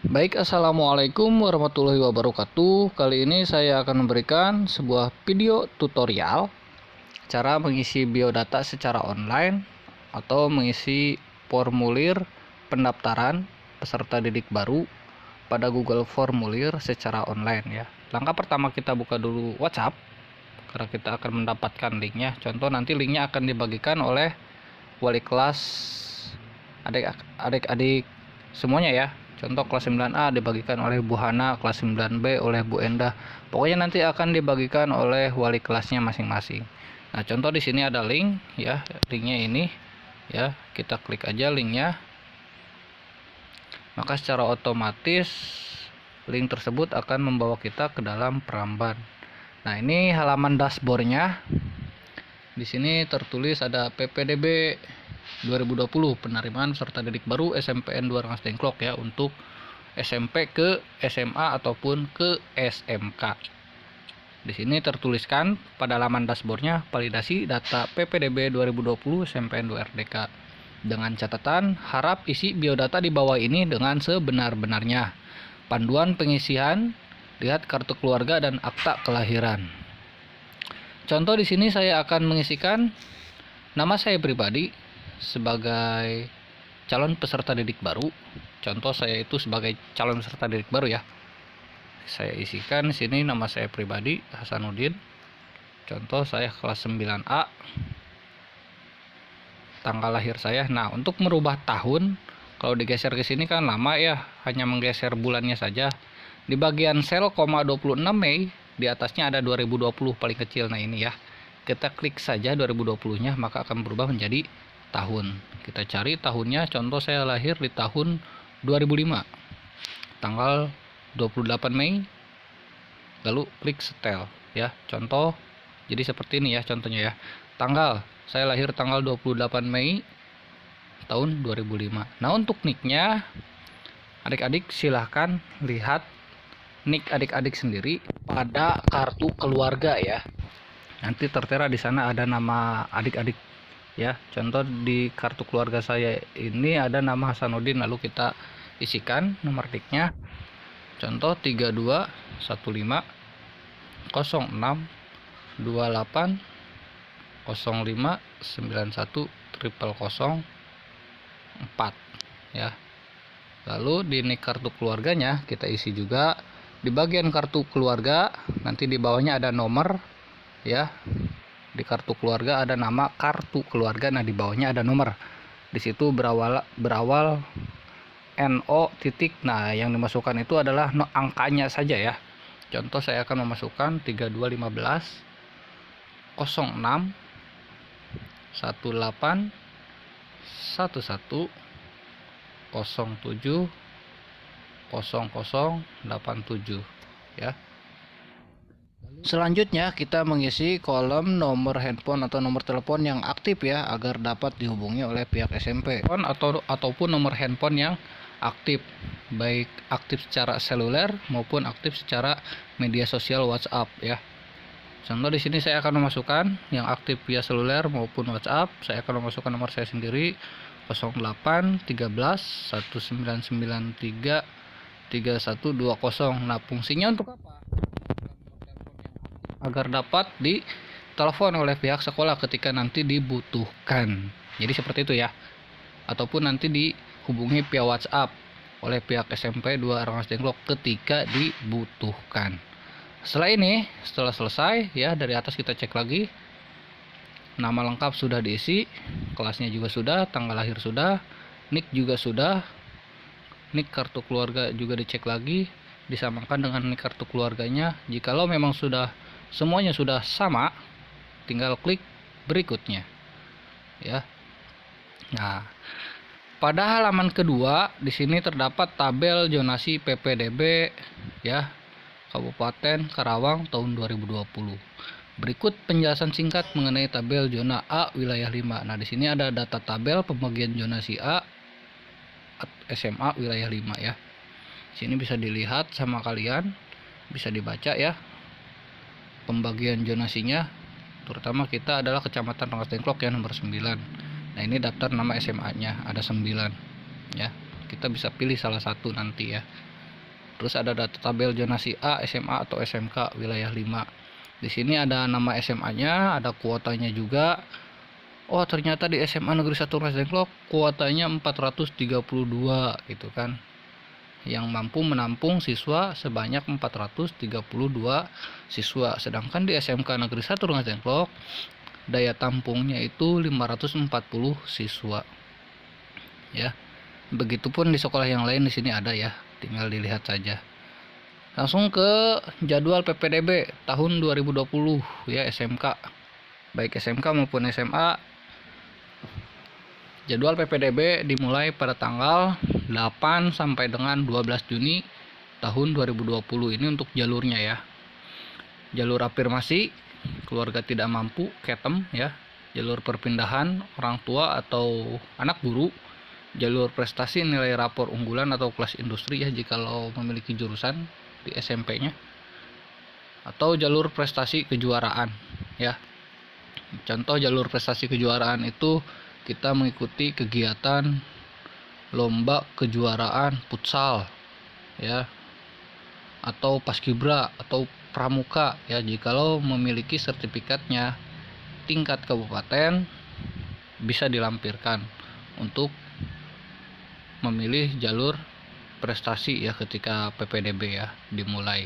Baik, assalamualaikum warahmatullahi wabarakatuh. Kali ini saya akan memberikan sebuah video tutorial cara mengisi biodata secara online atau mengisi formulir pendaftaran peserta didik baru pada Google Formulir secara online ya. Langkah pertama, kita buka dulu WhatsApp karena kita akan mendapatkan linknya. Contoh, nanti linknya akan dibagikan oleh wali kelas adik-adik semuanya ya. Contoh, kelas 9A dibagikan oleh Bu Hana, kelas 9B oleh Bu Endah. Pokoknya nanti akan dibagikan oleh wali kelasnya masing-masing. Nah, contoh di sini ada link ya, linknya ini ya. Kita klik aja linknya. Maka secara otomatis link tersebut akan membawa kita ke dalam Pramban. Nah, ini halaman dashboardnya. Di sini tertulis ada PPDB 2020 penerimaan peserta didik baru SMPN 2 Rengas Dengklok ya, untuk SMP ke SMA ataupun ke SMK. Di sini tertuliskan pada halaman dashboardnya, validasi data PPDB 2020 SMPN 2 RDK. Dengan catatan, harap isi biodata di bawah ini dengan sebenar-benarnya. Panduan pengisian, lihat kartu keluarga dan akta kelahiran. Contoh di sini saya akan mengisikan nama saya pribadi sebagai calon peserta didik baru. Contoh saya itu sebagai calon peserta didik baru ya. Saya isikan di sini nama saya pribadi Hasanuddin. Contoh saya kelas 9A. Tanggal lahir saya. Nah, untuk merubah tahun, kalau digeser ke sini kan lama ya, hanya menggeser bulannya saja. Di bagian sel, 26 Mei, di atasnya ada 2020 paling kecil. Nah, ini ya. Kita klik saja 2020-nya, maka akan berubah menjadi tahun. Kita cari tahunnya. Contoh saya lahir di tahun 2005. Tanggal 28 Mei. Lalu klik setel ya. Contoh jadi seperti ini ya contohnya ya. Tanggal saya lahir tanggal 28 Mei tahun 2005. Nah, untuk nicknya adik-adik silahkan lihat nick adik-adik sendiri pada kartu keluarga ya. Nanti tertera di sana ada nama adik-adik ya. Contoh di kartu keluarga saya ini ada nama Hasanuddin, lalu kita isikan nomor nicknya. Contoh 3215 06 28 05 91 000 4 ya. Lalu di nick kartu keluarganya kita isi juga di bagian kartu keluarga. Nanti di bawahnya ada nomor ya. Di kartu keluarga ada nama kartu keluarga. Nah, di bawahnya ada nomor. Di situ berawal NO titik. Nah, yang dimasukkan itu adalah angkanya saja ya. Contoh saya akan memasukkan 3215 06 18 11 07 0087 ya. Selanjutnya kita mengisi kolom nomor handphone atau nomor telepon yang aktif ya, agar dapat dihubungi oleh pihak SMP. Ataupun nomor handphone yang aktif, baik aktif secara seluler maupun aktif secara media sosial WhatsApp ya. Contoh di sini saya akan memasukkan yang aktif via seluler maupun WhatsApp. Saya akan memasukkan nomor saya sendiri 08 13 1993 3120. Nah, fungsinya untuk apa? Agar dapat ditelepon oleh pihak sekolah ketika nanti dibutuhkan. Jadi seperti itu ya. Ataupun nanti dihubungi via WhatsApp oleh pihak SMP 2 Rengas Dengklok ketika dibutuhkan. Setelah selesai ya, dari atas kita cek lagi. Nama lengkap sudah diisi, kelasnya juga sudah, tanggal lahir sudah, nick juga sudah. Nick kartu keluarga juga dicek lagi, disamakan dengan nick kartu keluarganya. Jikalau memang semuanya sudah sama, tinggal klik berikutnya ya. Nah, pada halaman kedua di sini terdapat tabel zonasi PPDB ya, Kabupaten Karawang tahun 2020. Berikut penjelasan singkat mengenai tabel zona A wilayah 5. Nah, di sini ada data tabel pembagian zonasi A SMA wilayah 5 ya. Sini bisa dilihat sama kalian, bisa dibaca ya. Pembagian zonasinya, terutama kita adalah Kecamatan Rengas Dengklok ya, nomor 9. Nah, ini daftar nama SMA-nya ada 9 ya. Kita bisa pilih salah satu nanti ya. Terus ada data tabel zonasi A, SMA atau SMK wilayah 5. Di sini ada nama SMA-nya, ada kuotanya juga. Oh, ternyata di SMA Negeri 1 Rengas Dengklok kuotanya 432 gitu kan. Yang mampu menampung siswa sebanyak 432 siswa. Sedangkan di SMK Negeri 1 Rengas Dengklok daya tampungnya itu 540 siswa. Ya. Begitupun di sekolah yang lain di sini ada ya, tinggal dilihat saja. Langsung ke jadwal PPDB tahun 2020 ya SMK. Baik SMK maupun SMA. Jadwal PPDB dimulai pada tanggal 8 sampai dengan 12 Juni tahun 2020 ini untuk jalurnya ya. Jalur afirmasi keluarga tidak mampu KETEM ya. Jalur perpindahan orang tua atau anak guru. Jalur prestasi nilai rapor unggulan atau kelas industri ya jikalau memiliki jurusan di SMP-nya, atau jalur prestasi kejuaraan ya. Contoh jalur prestasi kejuaraan itu kita mengikuti kegiatan lomba kejuaraan futsal ya, atau paskibra atau pramuka ya, jikalau memiliki sertifikatnya tingkat kabupaten bisa dilampirkan untuk memilih jalur prestasi ya ketika PPDB ya dimulai.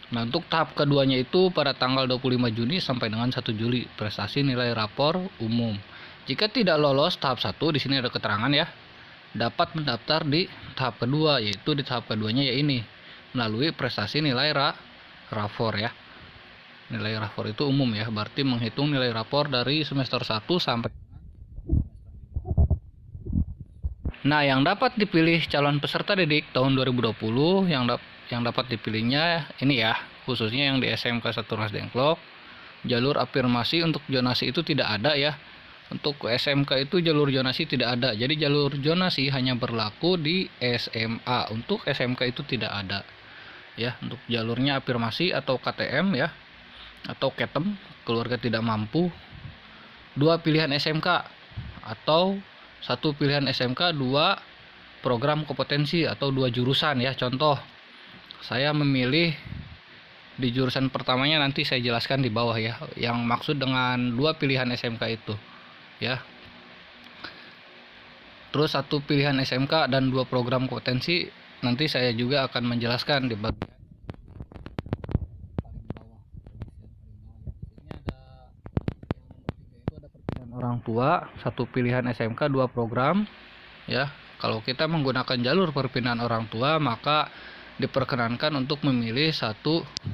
Nah, untuk tahap keduanya itu pada tanggal 25 Juni sampai dengan 1 Juli prestasi nilai rapor umum. Jika tidak lolos tahap 1, di sini ada keterangan ya, dapat mendaftar di tahap kedua, yaitu di tahap keduanya ya ini melalui prestasi nilai rapor ya. Nilai rapor itu umum ya, berarti menghitung nilai rapor dari semester 1 sampai. Nah, yang dapat dipilih calon peserta didik tahun 2020 yang dapat dipilihnya ini ya, khususnya yang di SMK 1 Rengas Dengklok. Jalur afirmasi untuk zonasi itu tidak ada ya. Untuk SMK itu jalur zonasi tidak ada. Jadi jalur zonasi hanya berlaku di SMA. Untuk SMK itu tidak ada. Ya, untuk jalurnya afirmasi atau KTM ya, atau KETEM, keluarga tidak mampu. 2 pilihan SMK atau 1 pilihan SMK, 2 program kompetensi atau 2 jurusan ya. Contoh, saya memilih di jurusan pertamanya, nanti saya jelaskan di bawah ya, yang maksud dengan 2 pilihan SMK itu ya. Terus 1 pilihan SMK dan 2 program kompetensi nanti saya juga akan menjelaskan di bagian orang tua. 1 pilihan SMK, 2 program ya. Kalau kita menggunakan jalur perpindahan orang tua, maka diperkenankan untuk memilih 1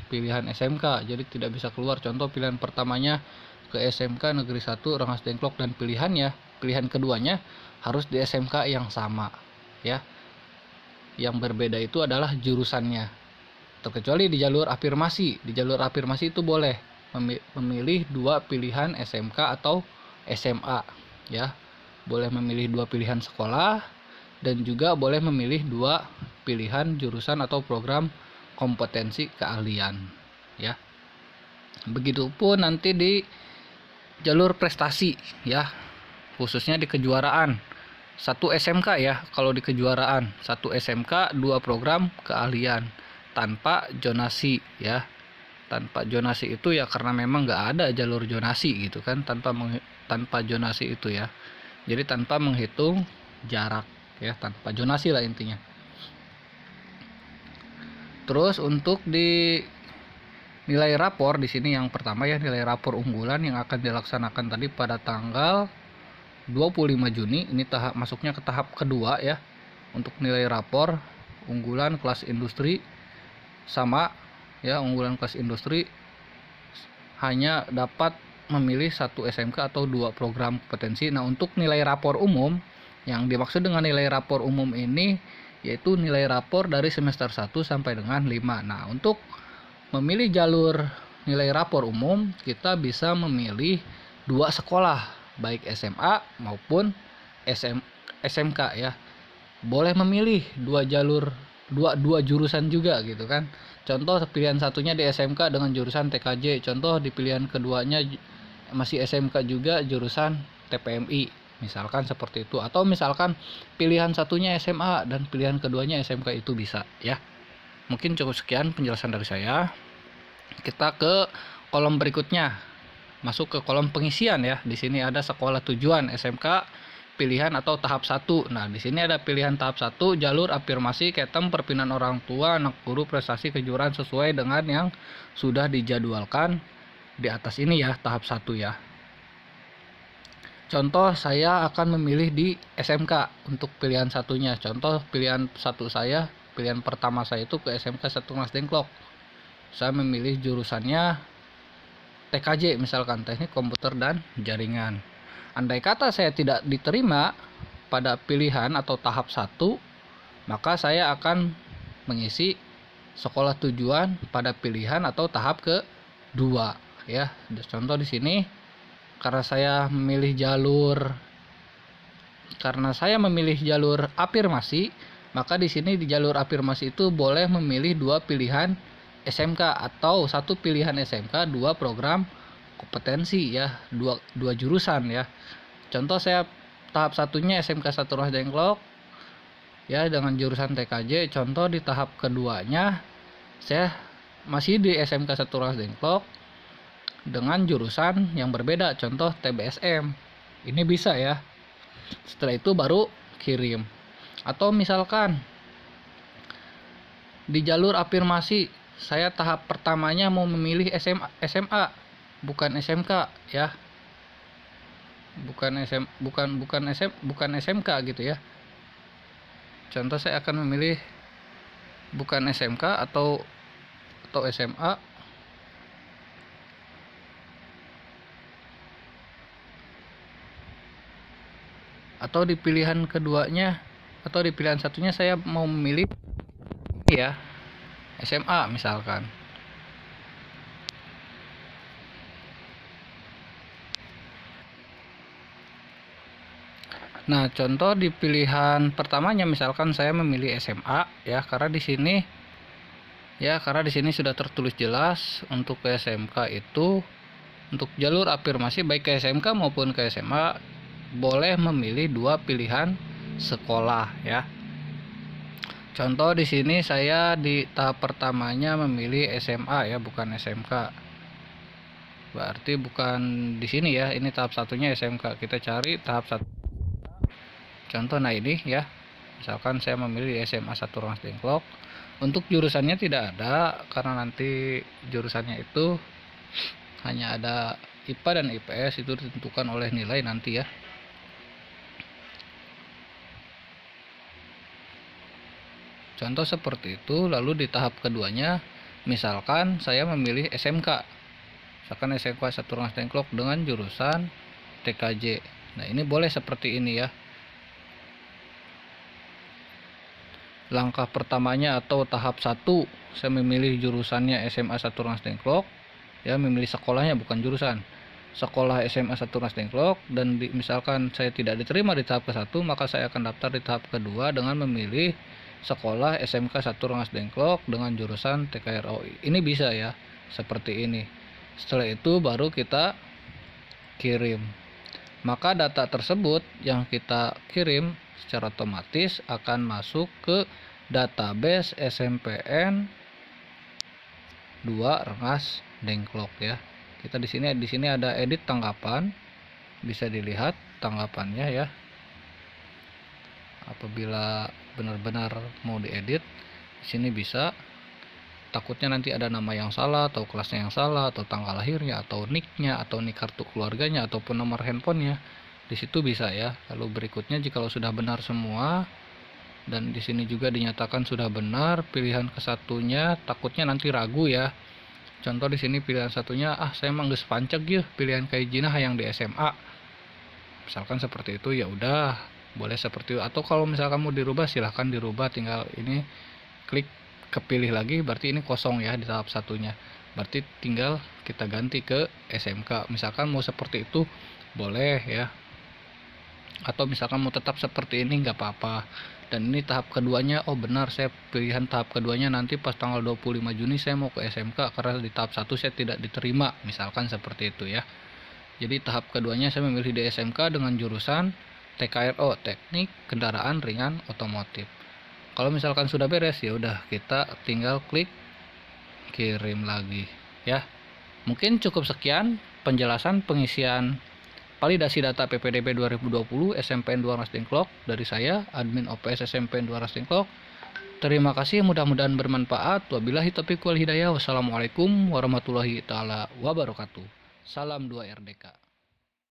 pilihan SMK, jadi tidak bisa keluar. Contoh pilihan pertamanya ke SMK Negeri 1 Rengas Dengklok dan pilihan keduanya harus di SMK yang sama ya. Yang berbeda itu adalah jurusannya, terkecuali di jalur afirmasi. Di jalur afirmasi itu boleh memilih 2 pilihan SMK atau SMA ya, boleh memilih 2 pilihan sekolah dan juga boleh memilih 2 pilihan jurusan atau program kompetensi keahlian ya. Begitupun nanti di jalur prestasi ya, khususnya di kejuaraan 1 SMK ya. Kalau di kejuaraan 1 SMK, 2 program keahlian tanpa zonasi ya. Tanpa zonasi itu ya karena memang nggak ada jalur zonasi gitu kan, tanpa zonasi itu ya. Jadi tanpa menghitung jarak ya, tanpa zonasi lah intinya. Terus untuk di nilai rapor di sini yang pertama ya, nilai rapor unggulan yang akan dilaksanakan tadi pada tanggal 25 Juni. Ini masuknya ke tahap kedua ya. Untuk nilai rapor unggulan kelas industri sama ya, unggulan kelas industri hanya dapat memilih 1 SMK atau 2 program kompetensi. Nah, untuk nilai rapor umum, yang dimaksud dengan nilai rapor umum ini yaitu nilai rapor dari semester 1 sampai dengan 5. Nah, untuk memilih jalur nilai rapor umum, kita bisa memilih 2 sekolah, baik SMA maupun SMK ya. Boleh memilih 2 jalur, 2 jurusan juga gitu kan. Contoh pilihan satunya di SMK dengan jurusan TKJ, contoh di pilihan keduanya masih SMK juga jurusan TPMI, misalkan seperti itu. Atau misalkan pilihan satunya SMA dan pilihan keduanya SMK, itu bisa ya. Mungkin cukup sekian penjelasan dari saya. Kita ke kolom berikutnya. Masuk ke kolom pengisian ya. Di sini ada sekolah tujuan SMK pilihan atau tahap 1. Nah, di sini ada pilihan tahap 1, jalur afirmasi, ketem, perpindahan orang tua, anak guru, prestasi, kejuaraan sesuai dengan yang sudah dijadwalkan di atas ini ya, tahap 1 ya. Contoh, saya akan memilih di SMK untuk pilihan satunya. Contoh pilihan satu saya, pilihan pertama saya itu ke SMK 1 Mas Dengklok. Saya memilih jurusannya TKJ, misalkan teknik komputer dan jaringan. Andai kata saya tidak diterima pada pilihan atau tahap 1, maka saya akan mengisi sekolah tujuan pada pilihan atau tahap kedua ya. Contoh di sini, karena saya memilih jalur afirmasi, maka di sini di jalur afirmasi itu boleh memilih 2 pilihan SMK atau 1 pilihan SMK, 2 program kompetensi ya, dua jurusan ya. Contoh saya tahap satunya SMK 1 Mas Dengklok ya dengan jurusan TKJ. Contoh di tahap keduanya saya masih di SMK 1 Mas Dengklok dengan jurusan yang berbeda, contoh TBSM. Ini bisa ya. Setelah itu baru kirim. Atau misalkan di jalur afirmasi saya tahap pertamanya mau memilih SMA bukan SMK ya, bukan SMK gitu ya. Contoh saya akan memilih bukan SMK atau SMA, atau di pilihan keduanya atau di pilihan satunya saya mau memilih ya SMA misalkan. Nah, contoh di pilihan pertamanya misalkan saya memilih SMA ya, karena di sini sudah tertulis jelas untuk ke SMK itu, untuk jalur afirmasi baik ke SMK maupun ke SMA boleh memilih 2 pilihan sekolah ya. Contoh di sini saya di tahap pertamanya memilih SMA ya, bukan SMK. Berarti bukan di sini ya, ini tahap satunya SMK. Kita cari tahap 1. Contoh, nah ini ya, misalkan saya memilih di SMA 1 Mas Dengklok. Untuk jurusannya tidak ada, karena nanti jurusannya itu hanya ada IPA dan IPS, itu ditentukan oleh nilai nanti ya. Contoh seperti itu. Lalu di tahap keduanya misalkan saya memilih SMK, misalkan SMK 1 Mas Dengklok dengan jurusan TKJ. Nah, ini boleh seperti ini ya. Langkah pertamanya atau tahap 1 saya memilih jurusannya SMA 1 Mas Dengklok ya, memilih sekolahnya bukan jurusan, sekolah SMA 1 Mas Dengklok. Dan misalkan saya tidak diterima di tahap ke-1, maka saya akan daftar di tahap kedua dengan memilih sekolah SMK 1 Mas Dengklok dengan jurusan TKRO. Ini bisa ya, seperti ini. Setelah itu baru kita kirim. Maka data tersebut yang kita kirim secara otomatis akan masuk ke database SMPN 2 Rengas Dengklok ya. Kita di sini ada edit tanggapan, bisa dilihat tanggapannya ya. Apabila benar-benar mau diedit, di sini bisa. Takutnya nanti ada nama yang salah, atau kelasnya yang salah, atau tanggal lahirnya, atau nicknya, atau nik kartu keluarganya, ataupun nomor handphonenya. Di situ bisa ya. Lalu berikutnya, jika sudah benar semua dan di sini juga dinyatakan sudah benar, pilihan kesatunya takutnya nanti ragu ya. Contoh di sini pilihan satunya, saya emang geus panceg ya pilihan kaijina yang di SMA. Misalkan seperti itu, ya udah, boleh seperti itu. Atau kalau misalkan mau dirubah, silahkan dirubah, tinggal ini klik kepilih lagi, berarti ini kosong ya di tahap satunya. Berarti tinggal kita ganti ke SMK. Misalkan mau seperti itu boleh ya. Atau misalkan mau tetap seperti ini nggak apa-apa. Dan ini tahap keduanya, benar saya pilihan tahap keduanya nanti pas tanggal 25 Juni saya mau ke SMK karena di tahap 1 saya tidak diterima, misalkan seperti itu ya. Jadi tahap keduanya saya memilih di SMK dengan jurusan TKRO, teknik kendaraan ringan otomotif. Kalau misalkan sudah beres, ya udah kita tinggal klik kirim lagi ya. Mungkin cukup sekian penjelasan pengisian validasi data PPDB 2020 SMPN 2 Rasdengklok dari saya, admin OPS SMPN 2 Rasdengklok. Terima kasih, mudah-mudahan bermanfaat. Wabillahi taufiq wal hidayah. Wassalamualaikum warahmatullahi taala wabarakatuh. Salam 2 RDK.